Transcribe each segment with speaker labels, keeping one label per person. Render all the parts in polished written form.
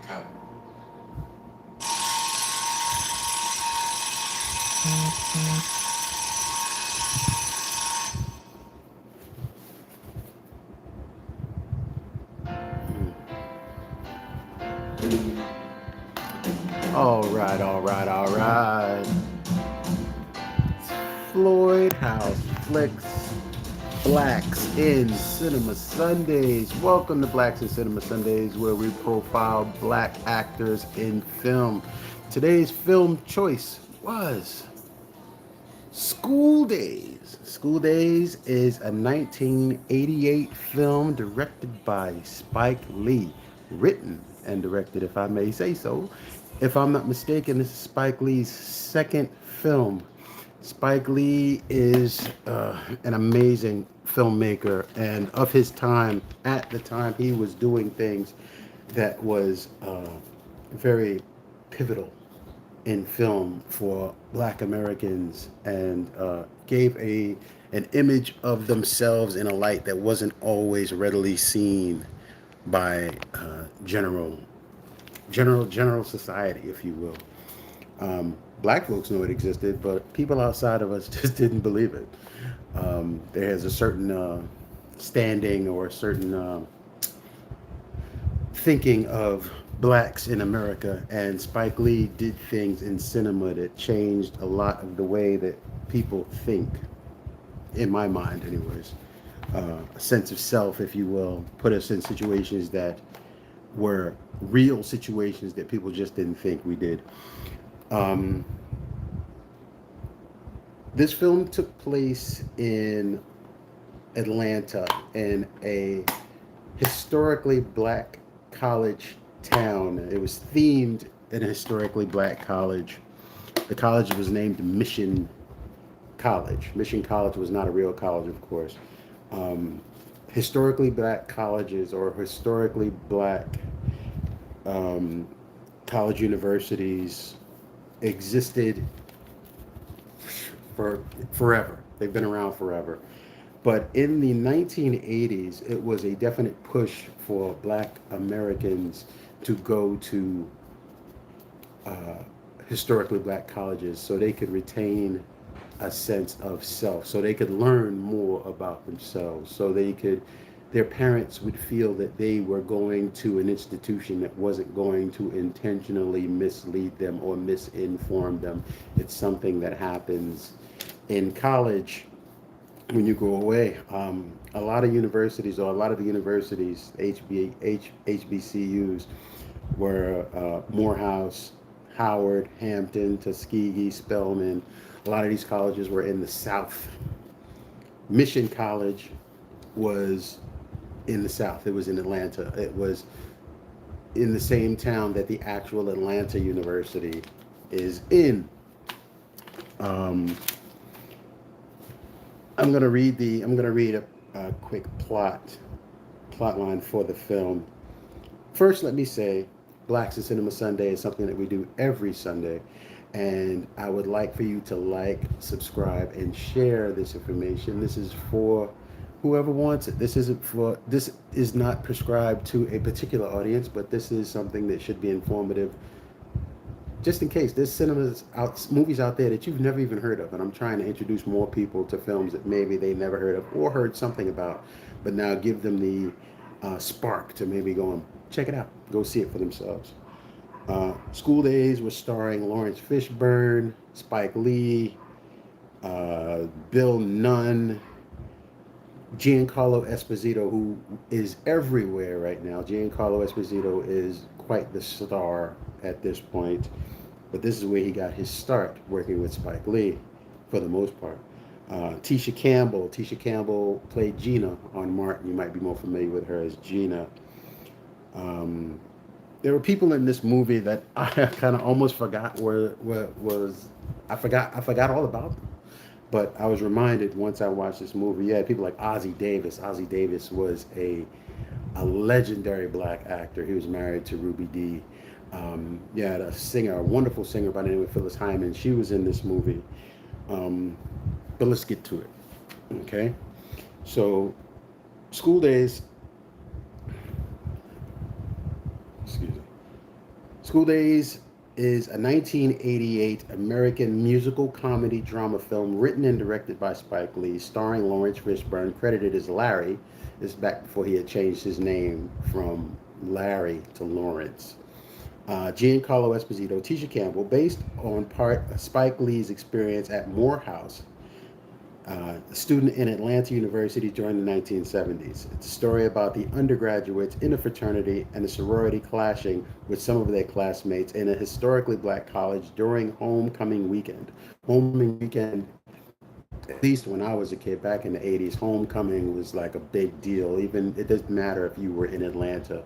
Speaker 1: Cut.
Speaker 2: All right, all right, all right. Floyd House Flicks, Blacks in Cinema Sundays. Welcome to Blacks in Cinema Sundays, where we profile black actors in film. Today's film choice was School Days. School Days is a 1988 film directed by Spike Lee, written and directed, if I may say so. If I'm not mistaken, this is Spike Lee's second film. Spike Lee is an amazing filmmaker, and of his time, at the time, he was doing things that was very pivotal in film for Black Americans, and gave an image of themselves in a light that wasn't always readily seen by general society, if you will. Black folks know it existed, but people outside of us just didn't believe it. There's a certain standing or a certain thinking of blacks in America, and Spike Lee did things in cinema that changed a lot of the way that people think, in my mind, anyways. A sense of self, if you will, put us in situations that were real situations that people just didn't think we did. Um, this film took place in Atlanta, in a historically black college town. It was themed in a historically black college. The college was named Mission College. Mission College was not a real college, of course. Um, Historically black colleges or historically black um, college universities existed for forever. They've been around forever. But in the 1980s, it was a definite push for black Americans to go to uh, historically black colleges so they could retain a sense of self, so they could learn more about themselves, so they could, their parents would feel that they were going to an institution that wasn't going to intentionally mislead them or misinform them. It's something that happens in college when you go away. A lot of universities, or a lot of the universities, HBCUs, were Morehouse, Howard, Hampton, Tuskegee, Spelman. A lot of these colleges were in the South. Mission College was in the South. It was in Atlanta. It was in the same town that the actual Atlanta University is in. Um, I'm gonna read a quick plot line for the film. First, let me say, Blacks in Cinema Sunday is something that we do every Sunday, and I would like for you to like, subscribe, and share this information. This is for whoever wants it. This is not prescribed to a particular audience, but this is something that should be informative, just in case there's movies out there that you've never even heard of, and I'm trying to introduce more people to films that maybe they never heard of or heard something about, but now give them the spark to maybe go and check it out, go see it for themselves. School Days was starring Lawrence Fishburne, Spike Lee, Bill Nunn, Giancarlo Esposito, who is everywhere right now. Giancarlo Esposito is quite the star at this point, but this is where he got his start, working with Spike Lee for the most part. Tisha Campbell. Tisha Campbell played Gina on Martin. You might be more familiar with her as Gina. Um, there were people in this movie that I kind of almost forgot where was. I forgot all about them. But I was reminded once I watched this movie. You had people like Ozzie Davis. Ozzie Davis was a legendary black actor. He was married to Ruby Dee. You had a singer, a wonderful singer by the name of Phyllis Hyman. She was in this movie. Um, but let's get to it. Okay. So, School Days. Excuse me. School Days is a 1988 American musical comedy drama film written and directed by Spike Lee, starring Lawrence Fishburne, credited as Larry. This is back before he had changed his name from Larry to Lawrence. Giancarlo Esposito, Tisha Campbell, based on part of Spike Lee's experience at Morehouse, a student in Atlanta University during the 1970s. It's a story about the undergraduates in a fraternity and a sorority clashing with some of their classmates in a historically black college during homecoming weekend. Homecoming weekend, at least when I was a kid back in the 80s, homecoming was like a big deal. Even it doesn't matter if you were in Atlanta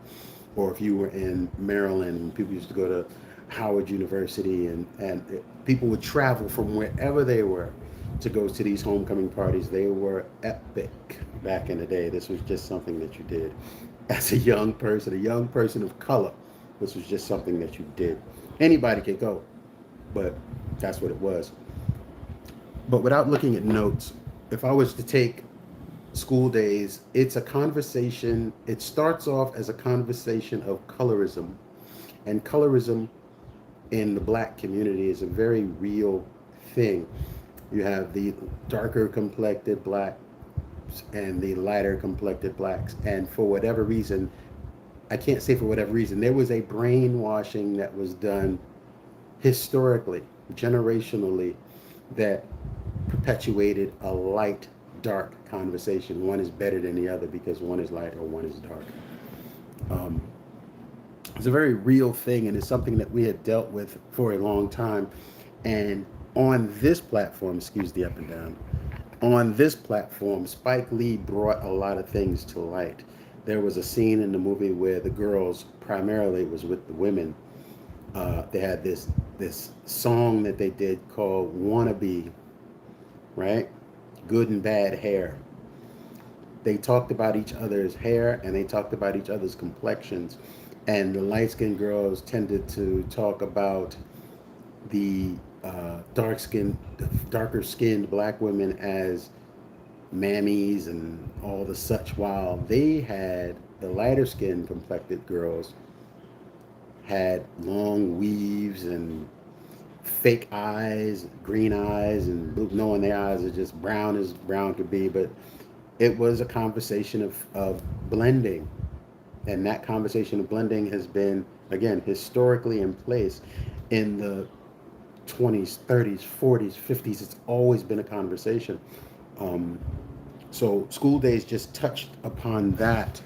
Speaker 2: or if you were in Maryland. People used to go to Howard University, and people would travel from wherever they were to go to these homecoming parties. They were epic back in the day. This was just something that you did as a young person of color. This was just something that you did. Anybody could go, but that's what it was. But without looking at notes, if I was to take School Days, it's a conversation. It starts off as a conversation of colorism, and colorism in the black community is a very real thing. You have the darker complected blacks and the lighter complected blacks, and for whatever reason, I can't say for whatever reason, there was a brainwashing that was done historically, generationally, that perpetuated a light dark conversation. One is better than the other because one is light or one is dark. Um, it's a very real thing, and it's something that we had dealt with for a long time. And on this platform, excuse the up and down, on this platform, Spike Lee brought a lot of things to light. There was a scene in the movie where the girls, primarily it was with the women, they had this song that they did called "Wannabe," right? Good and bad hair. They talked about each other's hair and they talked about each other's complexions. And the light skinned girls tended to talk about the darker skinned black women as mammies and all the such, while they had the lighter skinned complected girls had long weaves and fake eyes, green eyes, and knowing their eyes are just brown as brown could be. But it was a conversation of blending. And that conversation of blending has been, again, historically in place in the 20s, 30s, 40s, 50s. It's always been a conversation. So School Days just touched upon that.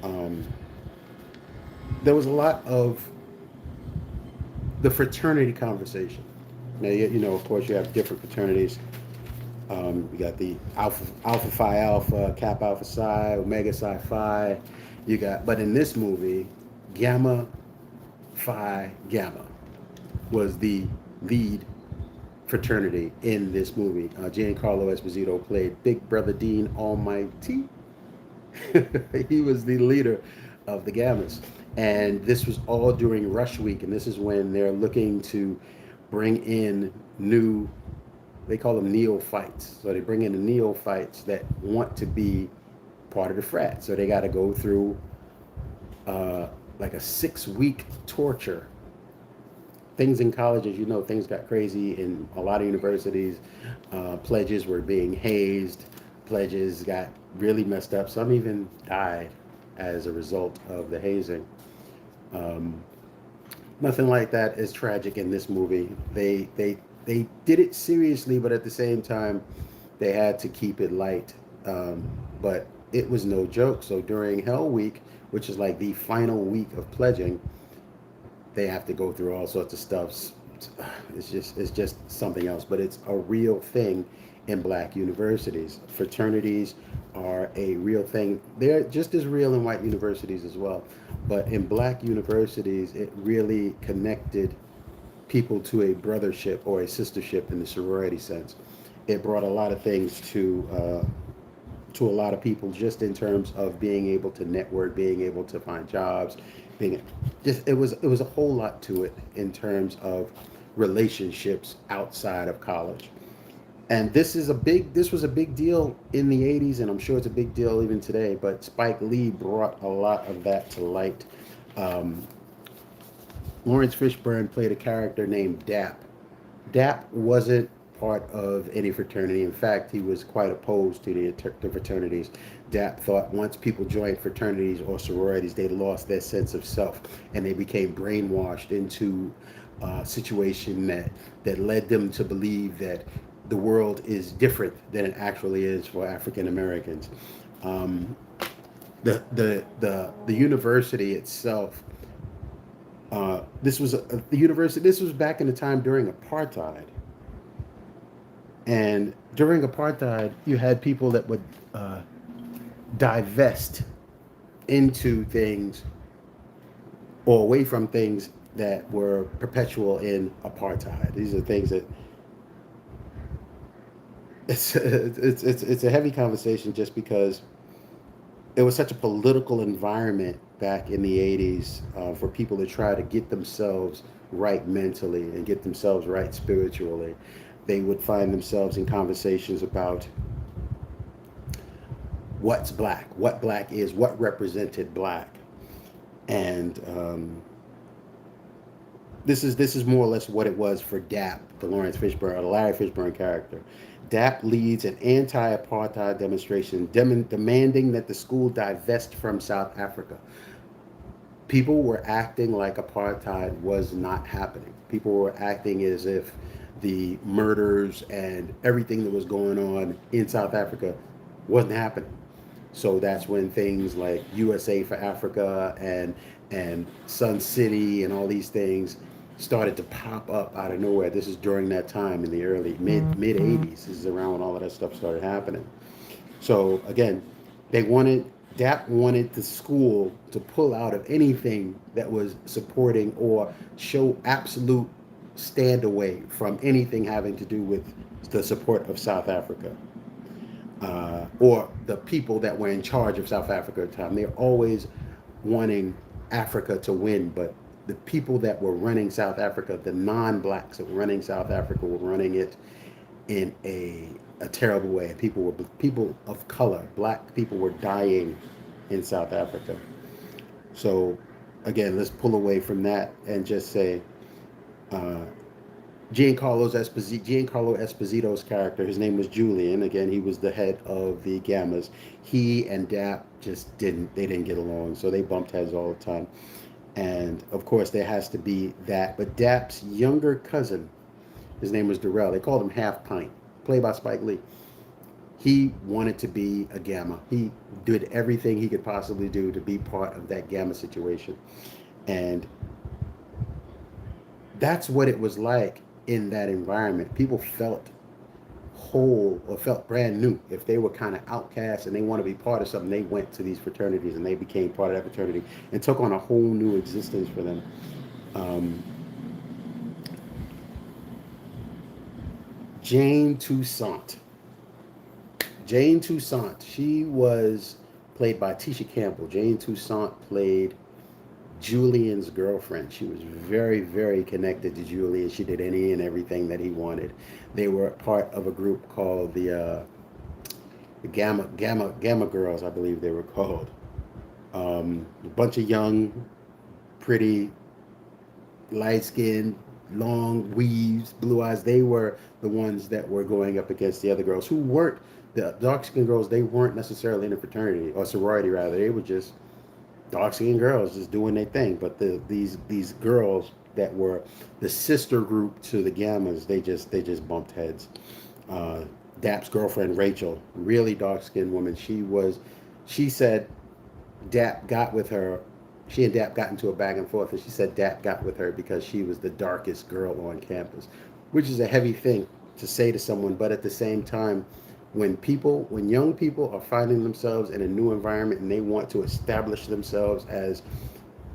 Speaker 2: Um, there was a lot of the fraternity conversation. Now, you know, of course, you have different fraternities. You got the Alpha Phi Alpha, Kappa Alpha Psi, Omega Psi Phi. You got, but in this movie, Gamma Phi Gamma was the lead fraternity in this movie. Giancarlo Esposito played Big Brother Dean Almighty. He was the leader of the Gammas. And this was all during Rush Week, and this is when they're looking to bring in new, they call them neophytes. So they bring in the neophytes that want to be part of the frat. So they got to go through like a 6-week torture. Things in college, as you know, things got crazy in a lot of universities. Pledges were being hazed. Pledges got really messed up. Some even died as a result of the hazing. Nothing like that is tragic in this movie. They did it seriously, but at the same time, they had to keep it light. But it was no joke. So during Hell Week, which is like the final week of pledging, they have to go through all sorts of stuff. It's just something else. But it's a real thing in black universities. Fraternities are a real thing. They're just as real in white universities as well. But in black universities, it really connected people to a brothership or a sistership in the sorority sense. It brought a lot of things to a lot of people, just in terms of being able to network, being able to find jobs, being just it was a whole lot to it in terms of relationships outside of college. And this was a big deal in the 80s, and I'm sure it's a big deal even today, but Spike Lee brought a lot of that to light. Lawrence Fishburne played a character named Dap. Dap wasn't part of any fraternity. In fact, he was quite opposed to the fraternities. Dap thought once people joined fraternities or sororities, they lost their sense of self and they became brainwashed into a situation that led them to believe that the world is different than it actually is for African Americans. Um, the university itself, this was the university. This was back in the time during apartheid, and during apartheid, you had people that would uh, divest into things or away from things that were perpetual in apartheid. These are things that it's a heavy conversation just because it was such a political environment back in the 80s for people to try to get themselves right mentally and get themselves right spiritually. They would find themselves in conversations about what's black, what black is, what represented black. And this is more or less what it was for Dap, the Lawrence Fishburne, or the Larry Fishburne character. Dap leads an anti-apartheid demonstration demanding that the school divest from South Africa. People were acting like apartheid was not happening. People were acting as if the murders and everything that was going on in South Africa wasn't happening. So that's when things like USA for Africa and Sun City and all these things started to pop up out of nowhere. This is during that time in the early mid 80s. This is around when all of that stuff started happening. So again, they wanted DAP wanted the school to pull out of anything that was supporting or show absolute stand away from anything having to do with the support of South Africa or the people that were in charge of South Africa at the time. They're always wanting Africa to win, but the people that were running South Africa, the non-blacks that were running South Africa, were running it in a terrible way. People of color, black people were dying in South Africa. So again, let's pull away from that and just say uh, Giancarlo Esposito's character, his name was Julian. Again, he was the head of the Gammas. He and Dap just didn't get along, so they bumped heads all the time. And of course, there has to be that. But Dap's younger cousin, his name was Darrell. They called him Half Pint, played by Spike Lee. He wanted to be a Gamma. He did everything he could possibly do to be part of that Gamma situation. And that's what it was like in that environment. People felt whole or felt brand new. If they were kind of outcasts and they want to be part of something, they went to these fraternities and they became part of that fraternity and took on a whole new existence for them. Um, Jane Toussaint. Jane Toussaint. She was played by Tisha Campbell. Jane Toussaint played Julian's girlfriend. She was very, very connected to Julian. She did any and everything that he wanted. They were part of a group called the Gamma Girls, I believe they were called. A bunch of young, pretty, light skinned, long weaves, blue eyes. They were the ones that were going up against the other girls who weren't the dark skinned girls. They weren't necessarily in a fraternity or sorority, rather. They were just dark skinned girls just doing their thing. But these girls that were the sister group to the Gammas, they just bumped heads. Dap's girlfriend Rachel, really dark skinned woman. She said Dap got with her. She and Dap got into a back and forth, and she said Dap got with her because she was the darkest girl on campus, which is a heavy thing to say to someone. But at the same time, when young people are finding themselves in a new environment and they want to establish themselves as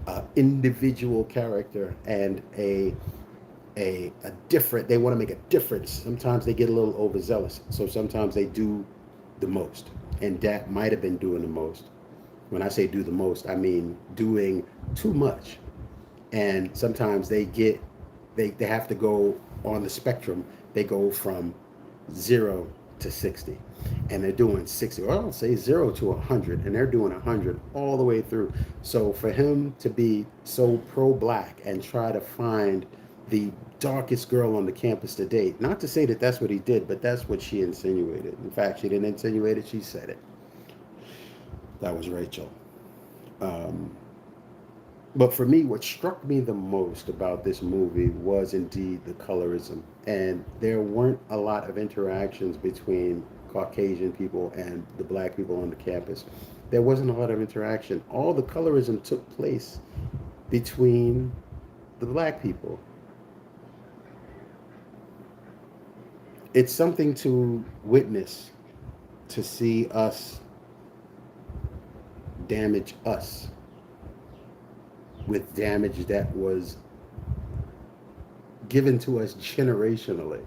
Speaker 2: an individual character and a different, they want to make a difference. Sometimes they get a little overzealous, so sometimes they do the most, and Dap might have been doing the most. When I say do the most, I mean doing too much. And sometimes they have to go on the spectrum. They go from 0 to 60. and they're doing 60, or I'll say 0 to 100, and they're doing 100 all the way through. So for him to be so pro-black and try to find the darkest girl on the campus to date, not to say that that's what he did, but that's what she insinuated. In fact, she didn't insinuate it, she said it. That was Rachel. Um, but for me, what struck me the most about this movie was indeed the colorism. And there weren't a lot of interactions between Caucasian people and the black people on the campus. There wasn't a lot of interaction. All the colorism took place between the black people. It's something to witness, to see us damage us with damage that was given to us generationally.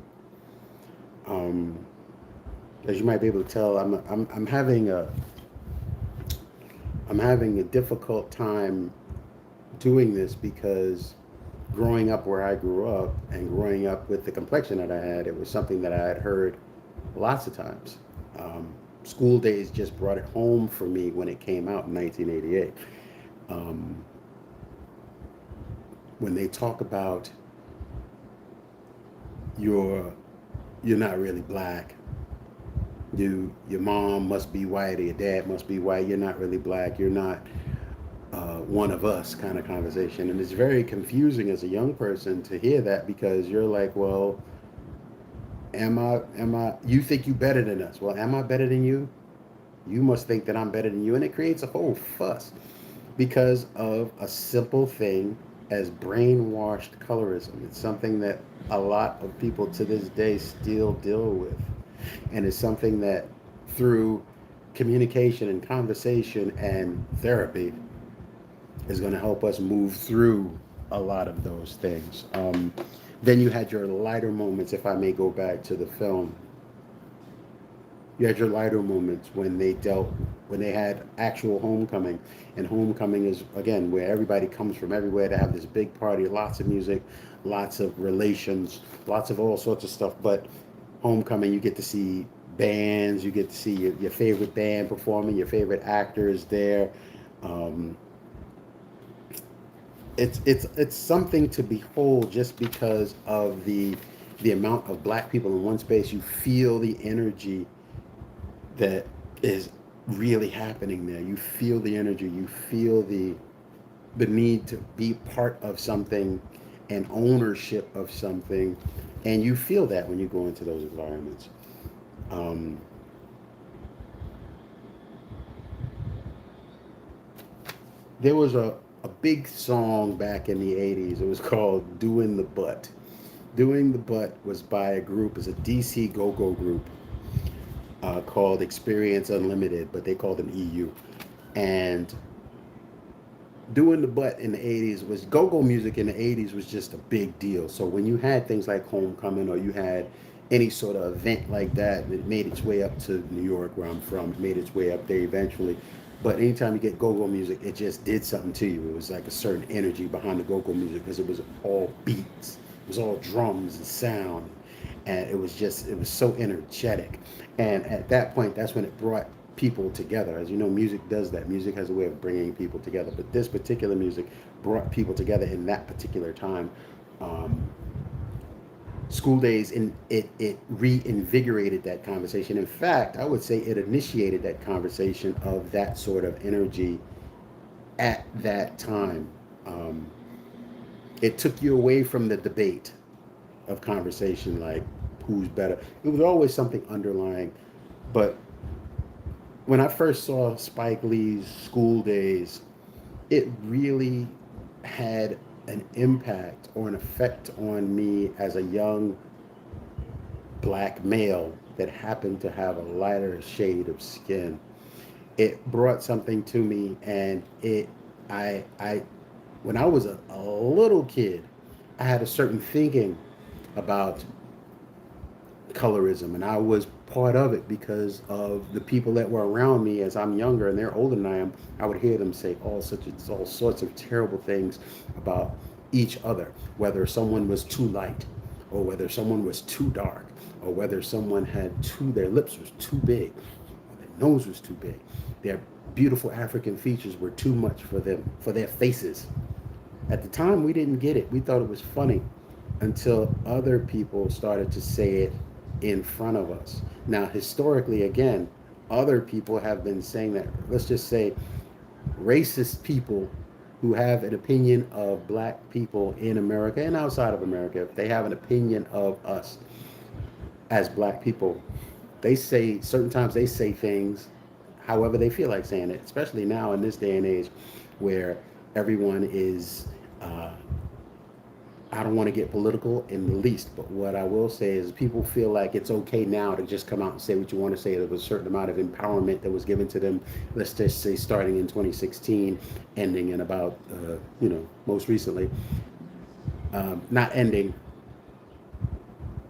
Speaker 2: Um, as you might be able to tell, I'm having a difficult time doing this because growing up where I grew up and growing up with the complexion that I had, it was something that I had heard lots of times. School Days just brought it home for me when it came out in 1988. Um, when they talk about you're you're not really black, your mom must be white or your dad must be white, you're not really black, you're not one of us kind of conversation. And it's very confusing as a young person to hear that because you're like, well, you think you better than us? Well, am I better than you? You must think that I'm better than you. And it creates a whole fuss because of a simple thing as brainwashed colorism. It's something that a lot of people to this day still deal with. And it's something that through communication and conversation and therapy is going to help us move through a lot of those things. Then you had your lighter moments, if I may go back to the film. You had your lighter moments when they had actual homecoming. And homecoming is, again, where everybody comes from everywhere to have this big party, lots of music, lots of relations, lots of all sorts of stuff. But homecoming, you get to see bands, you get to see your favorite band performing, your favorite actors there. Um, it's something to behold just because of the amount of black people in one space. You feel the energy that is really happening there. You feel the energy. You feel the need to be part of something and ownership of something, and you feel that when you go into those environments. Um, there was a big song back in the 80s. It was called Doing the Butt. Doing the Butt was by a group, it's a DC go-go group called Experience Unlimited, but they called them EU. And doing the butt in the 80s was go-go music in the 80s was just a big deal. So when you had things like homecoming or you had any sort of event like that, it made its way up to New York where I'm from. It made its way up there eventually. But anytime you get go-go music, it just did something to you. It was like a certain energy behind the go-go music because it was all beats. It was all drums and sound. And it was so energetic. And at that point, that's when it brought people together. As you know, music does that. Music has a way of bringing people together. But this particular music brought people together in that particular time. Um, School Days, and it reinvigorated that conversation. In fact, I would say it initiated that conversation of that sort of energy at that time. Um, it took you away from the debate of conversation like who's better. It was always something underlying. But when I first saw Spike Lee's School Days, it really had an impact or an effect on me as a young black male that happened to have a lighter shade of skin. It brought something to me, and I when I was a little kid, I had a certain thinking about colorism, and I was part of it because of the people that were around me. As I'm younger and they're older than I am, I would hear them say all sorts of terrible things about each other, whether someone was too light or whether someone was too dark, or whether someone their lips was too big, or their nose was too big, their beautiful African features were too much for them, for their faces. At the time, we didn't get it. We thought it was funny until other people started to say it in front of us. Now, historically, again, other people have been saying that. Let's just say racist people who have an opinion of black people in America and outside of America, if they have an opinion of us as black people, they say certain times they say things however they feel like saying it, especially now in this day and age where everyone is uh, I don't want to get political in the least, but what I will say is people feel like it's okay now to just come out and say what you want to say. There was a certain amount of empowerment that was given to them, let's just say starting in 2016, ending in about, most recently, not ending,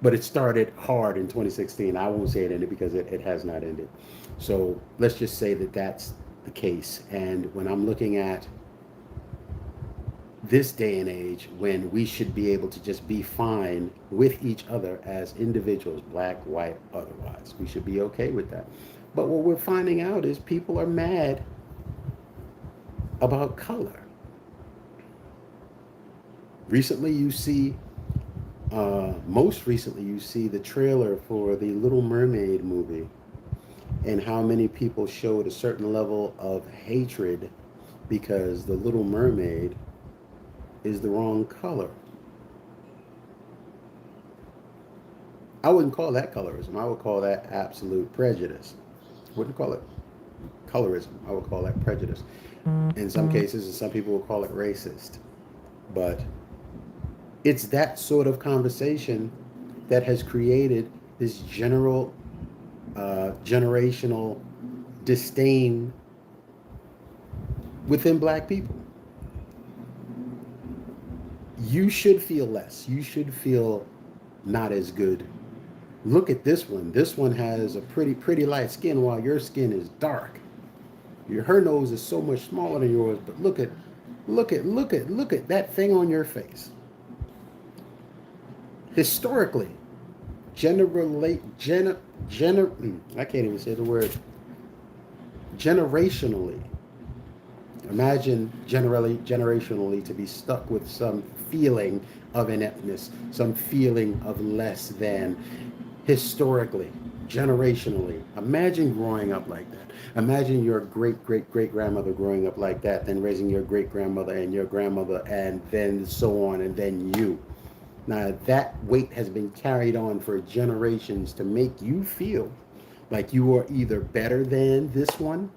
Speaker 2: but it started hard in 2016. I won't say it ended because it has not ended. So let's just say that that's the case. And when I'm looking at this day and age when we should be able to just be fine with each other as individuals, black, white, otherwise. We should be okay with that. But what we're finding out is people are mad about color. Most recently, you see the trailer for the Little Mermaid movie and how many people showed a certain level of hatred because the Little Mermaid is the wrong color. I wouldn't call that colorism. I would call that absolute prejudice. Wouldn't call it colorism. I would call that prejudice. In some cases, and some people will call it racist. But it's that sort of conversation that has created this generational disdain within black people. You should feel less. You should feel not as good. Look at this one. This one has a pretty light skin while your skin is dark. Her nose is so much smaller than yours, but look at that thing on your face. Historically, I can't even say the word. Generationally, imagine generationally to be stuck with some feeling of ineptness, some feeling of less than. Historically, generationally, imagine growing up like that. Imagine your great grandmother growing up like that, then raising your great grandmother and your grandmother, and then so on, and then you. Now that weight has been carried on for generations to make you feel like you are either better than this one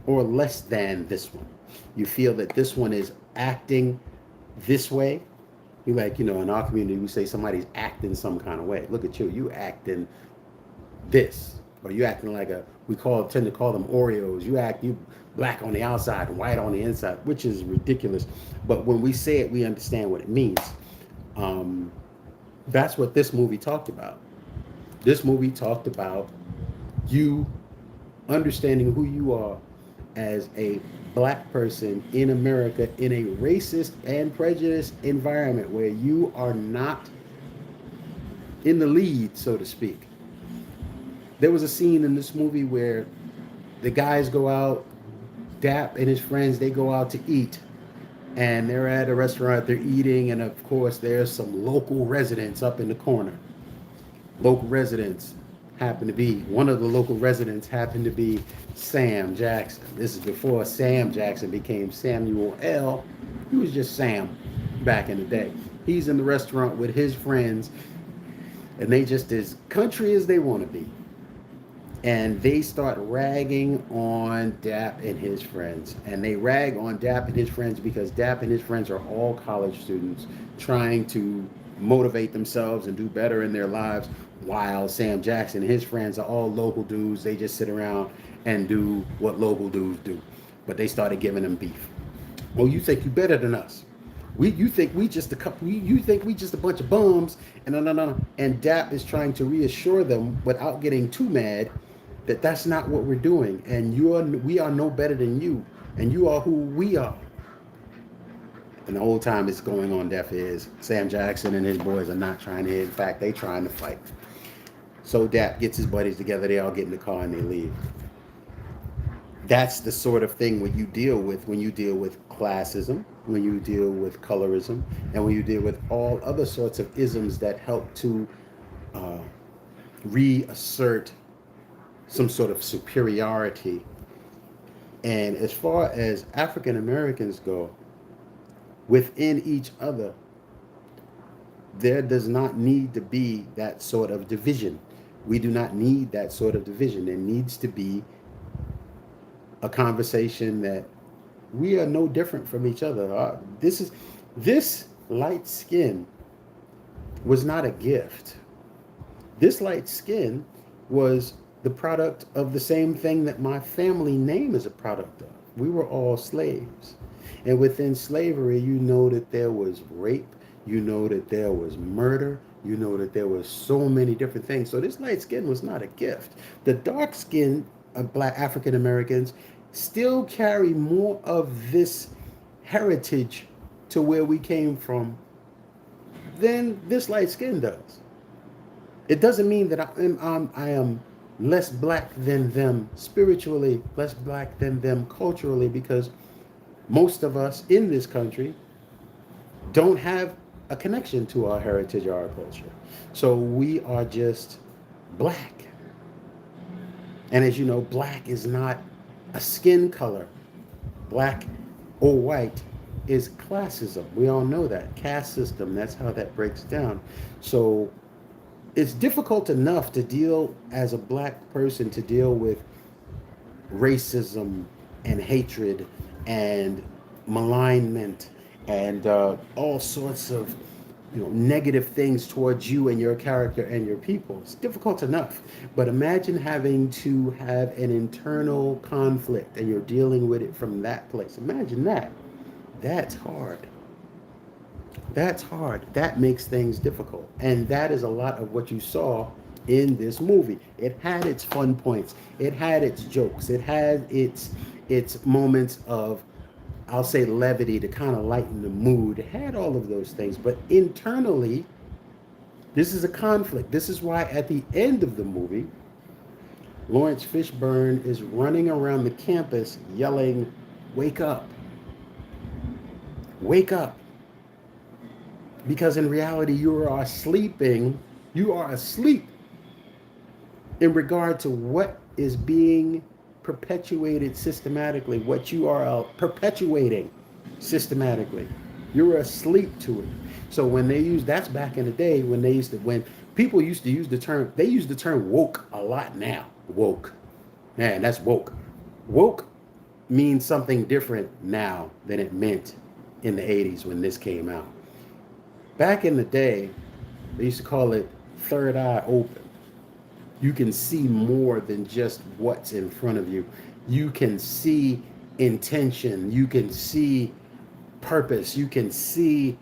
Speaker 2: or less than this one. You feel that this one is acting this way. You like, in our community, we say somebody's acting some kind of way. Look at you acting this, or you acting like tend to call them Oreos. You black on the outside and white on the inside, which is ridiculous. But when we say it, we understand what it means. That's what this movie talked about. This movie talked about you understanding who you are as a black person in America in a racist and prejudiced environment where you are not in the lead, so to speak. There was a scene in this movie where the guys go out, Dap and his friends, they go out to eat. And they're at a restaurant, they're eating, and of course there's some local residents up in the corner. One of the local residents happened to be Sam Jackson. This is before Sam Jackson became Samuel L. He was just Sam back in the day. He's in the restaurant with his friends, and they just as country as they want to be. And they start ragging on Dap and his friends. And they rag on Dap and his friends because Dap and his friends are all college students trying to motivate themselves and do better in their lives, while Sam Jackson and his friends are all local dudes. They just sit around and do what local dudes do. But they started giving them beef. Oh, you think you better than us? You think we just a bunch of bums? And no. And Dap is trying to reassure them without getting too mad that that's not what we're doing, and we are no better than you, and you are who we are. And the whole time it's going on deaf ears. Sam Jackson and his boys are not trying to hit. In fact, they trying to fight. So Dap gets his buddies together. They all get in the car and they leave. That's the sort of thing when you deal with classism, when you deal with colorism, and when you deal with all other sorts of isms that help to uh, reassert some sort of superiority. And as far as African Americans go, within each other, there does not need to be that sort of division. We do not need that sort of division. There needs to be a conversation that we are no different from each other. This light skin was not a gift. This light skin was the product of the same thing that my family name is a product of. We were all slaves. And within slavery, you know that there was rape, you know that there was murder, you know that there was so many different things. So this light skin was not a gift. The dark skin of Black African Americans still carry more of this heritage to where we came from than this light skin does. It doesn't mean that I am less black than them spiritually, less black than them culturally, because most of us in this country don't have a connection to our heritage or our culture. So we are just black. And as you know, black is not a skin color. Black or white is classism. We all know that. Caste system, that's how that breaks down. So it's difficult enough to deal as a black person to deal with racism and hatred and malignment and all sorts of negative things towards you and your character and your people. It's difficult enough. But imagine having to have an internal conflict and you're dealing with it from that place. Imagine that. That's hard. That's hard. That makes things difficult. And that is a lot of what you saw in this movie. It had its fun points. It had its jokes. It had its moments of, I'll say, levity to kind of lighten the mood. It had all of those things. But internally, this is a conflict. This is why at the end of the movie, Lawrence Fishburne is running around the campus yelling, "Wake up. Wake up." Because in reality, you are sleeping. You are asleep in regard to what is being perpetuated systematically, what you are perpetuating systematically. You're asleep to it. So when they use, that's back in the day when people used to use the term, they use the term woke a lot now. Woke. Man, that's woke. Woke means something different now than it meant in the 80s when this came out. Back in the day, they used to call it third eye open. You can see more than just what's in front of you. You can see intention. You can see purpose. You can see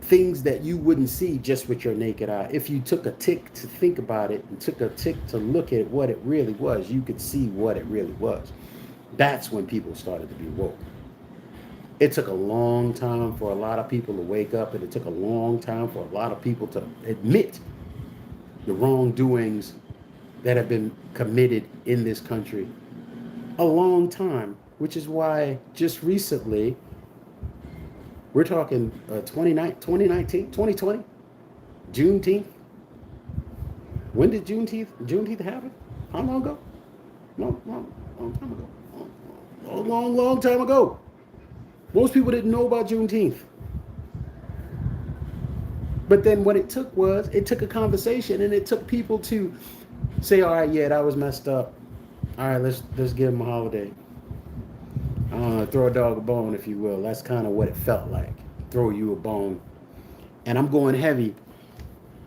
Speaker 2: things that you wouldn't see just with your naked eye. If you took a tick to think about it and took a tick to look at what it really was, you could see what it really was. That's when people started to be woke. It took a long time for a lot of people to wake up, and it took a long time for a lot of people to admit the wrongdoings that have been committed in this country. A long time, which is why just recently, we're talking 2019, 2020, Juneteenth. When did Juneteenth happen? How long ago? Long time ago. Long time ago. Most people didn't know about Juneteenth. But then what it took was, it took a conversation, and it took people to say, all right, yeah, that was messed up. All right, let's give them a holiday. Throw a dog a bone, if you will. That's kind of what it felt like. Throw you a bone. And I'm going heavy.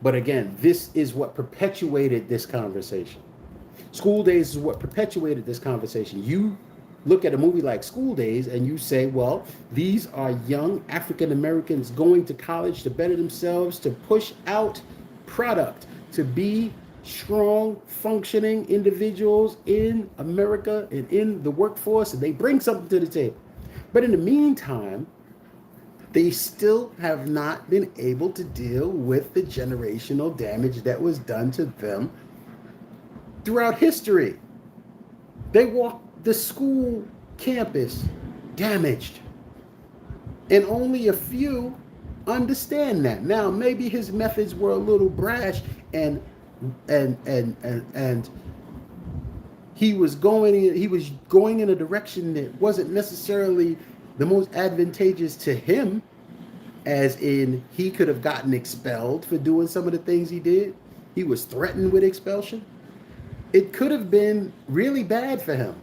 Speaker 2: But again, this is what perpetuated this conversation. School Daze is what perpetuated this conversation. You look at a movie like School Daze and you say, well, these are young African Americans going to college to better themselves, to push out product, to be strong, functioning individuals in America and in the workforce, and they bring something to the table. But in the meantime, they still have not been able to deal with the generational damage that was done to them throughout history. They walked the school campus damaged, and only a few understand that. Now, maybe his methods were a little brash, and and he was going in a direction that wasn't necessarily the most advantageous to him, as in he could have gotten expelled for doing some of the things he did. He was threatened with expulsion. It could have been really bad for him,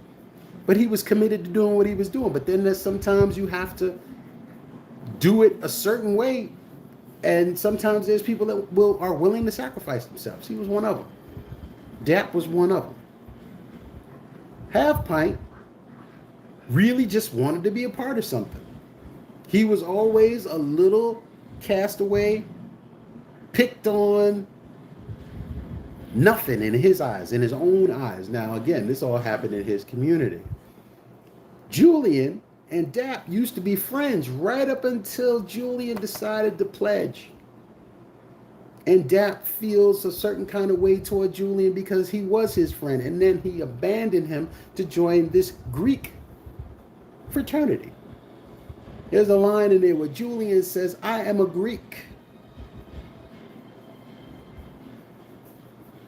Speaker 2: but he was committed to doing what he was doing. But then there's sometimes you have to do it a certain way, and sometimes there's people that are willing to sacrifice themselves. He was one of them. Dap was one of them. Half Pint really just wanted to be a part of something. He was always a little castaway, picked on, nothing in his eyes, in his own eyes. Now, again, this all happened in his community. Julian and Dap used to be friends right up until Julian decided to pledge. And Dap feels a certain kind of way toward Julian because he was his friend. And then he abandoned him to join this Greek fraternity. There's a line in there where Julian says, "I am a Greek."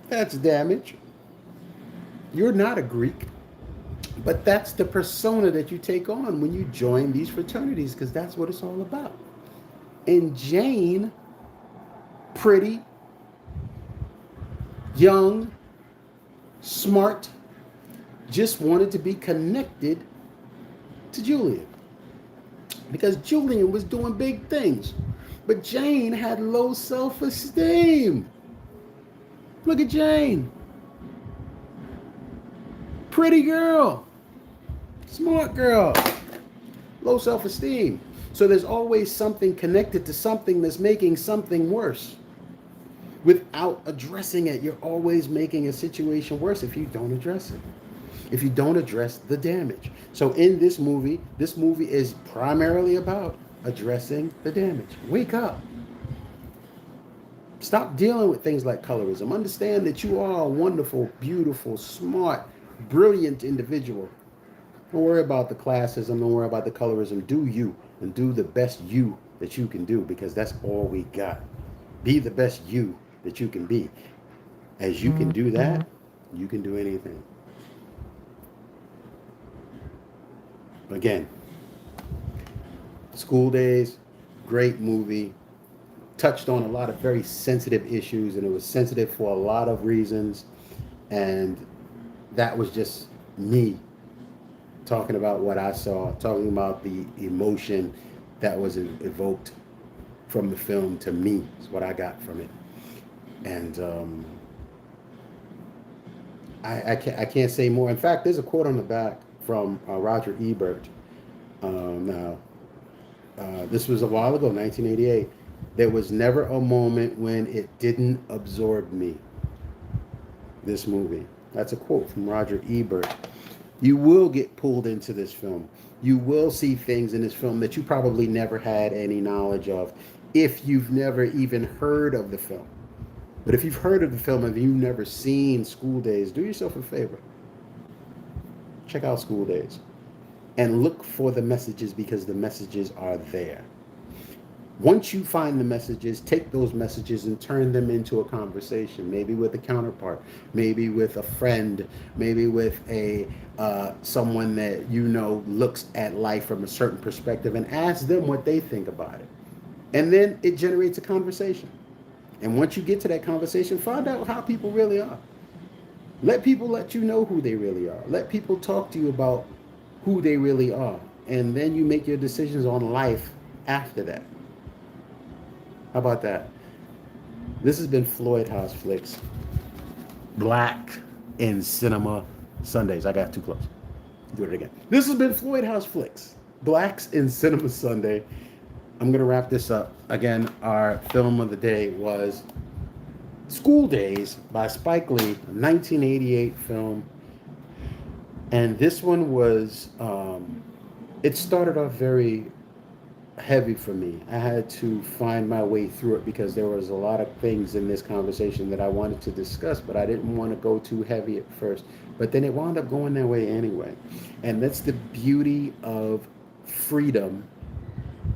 Speaker 2: That's damage. You're not a Greek. But that's the persona that you take on when you join these fraternities, because that's what it's all about. And Jane, pretty, young, smart, just wanted to be connected to Julian, because Julian was doing big things. But Jane had low self-esteem. Look at Jane. Pretty girl. Smart girl. Low self-esteem. So there's always something connected to something that's making something worse. Without addressing it, you're always making a situation worse if you don't address it. If you don't address the damage. So in this movie is primarily about addressing the damage. Wake up. Stop dealing with things like colorism. Understand that you are a wonderful, beautiful, smart, brilliant individual. Don't worry about the classism. Don't worry about the colorism. Do you, and do the best you that you can do, because that's all we got. Be the best you that you can be. As you can do that, you can do anything. Again, School Daze, great movie. Touched on a lot of very sensitive issues, and it was sensitive for a lot of reasons. And that was just me talking about what I saw, talking about the emotion that was evoked from the film. To me, is what I got from it. And I can't say more. In fact, there's a quote on the back from Roger Ebert. This was a while ago, 1988. There was never a moment when it didn't absorb me. This movie. That's a quote from Roger Ebert. You will get pulled into this film. You will see things in this film that you probably never had any knowledge of if you've never even heard of the film. But if you've heard of the film and you've never seen School Daze, do yourself a favor. Check out School Daze. And look for the messages, because the messages are there. Once you find the messages, take those messages and turn them into a conversation, maybe with a counterpart, maybe with a friend, maybe with a someone that you know looks at life from a certain perspective, and ask them what they think about it. And then it generates a conversation. And once you get to that conversation, find out how people really are. Let people let you know who they really are. Let people talk to you about who they really are. And then you make your decisions on life after that. How about that? This has been FloydHouseFlix. Black in Cinema Sundays. I got too close. Do it again. This has been FloydHouseFlix. Blacks in Cinema Sunday. I'm going to wrap this up. Again, our film of the day was School Daze by Spike Lee, a 1988 film. And this one was It started off very heavy for me. I had to find my way through it because there was a lot of things in this conversation that I wanted to discuss, but I didn't want to go too heavy at first. But then it wound up going that way anyway. And that's the beauty of freedom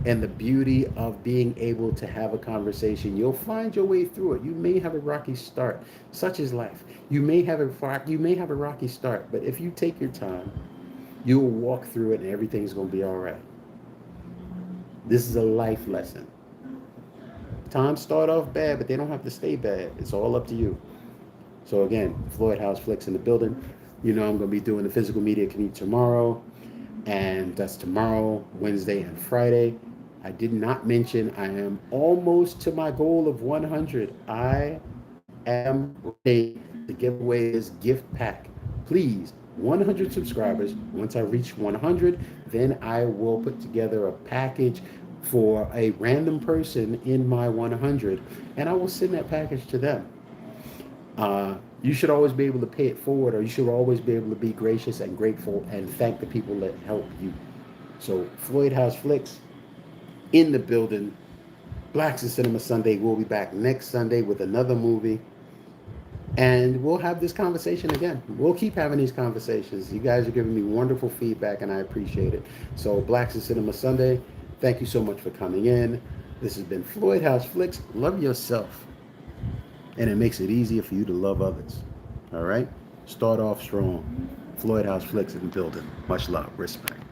Speaker 2: and the beauty of being able to have a conversation. You'll find your way through it. You may have a rocky start, such is life. You may have a rocky start, but if you take your time, you'll walk through it and everything's going to be all right. This is a life lesson. Times start off bad, but they don't have to stay bad. It's all up to you. So again, FloydHouseFlix in the building. You know I'm going to be doing the physical media commute tomorrow, and that's tomorrow, Wednesday, and Friday. I did not mention I am almost to my goal of 100. I am ready to give away this gift pack. Please, 100 subscribers. Once I reach 100, then I will put together a package for a random person in my 100, and I will send that package to them. You should always be able to pay it forward, or you should always be able to be gracious and grateful and thank the people that help you. So, Floyd House Flicks in the building. Blacks in Cinema Sunday. We'll be back next Sunday with another movie. And we'll have this conversation again. We'll keep having these conversations. You guys are giving me wonderful feedback, and I appreciate it. So, Blacks in Cinema Sunday, thank you so much for coming in. This has been Floyd House Flicks. Love yourself, and it makes it easier for you to love others. All right? Start off strong. Floyd House Flicks in the building. Much love. Respect.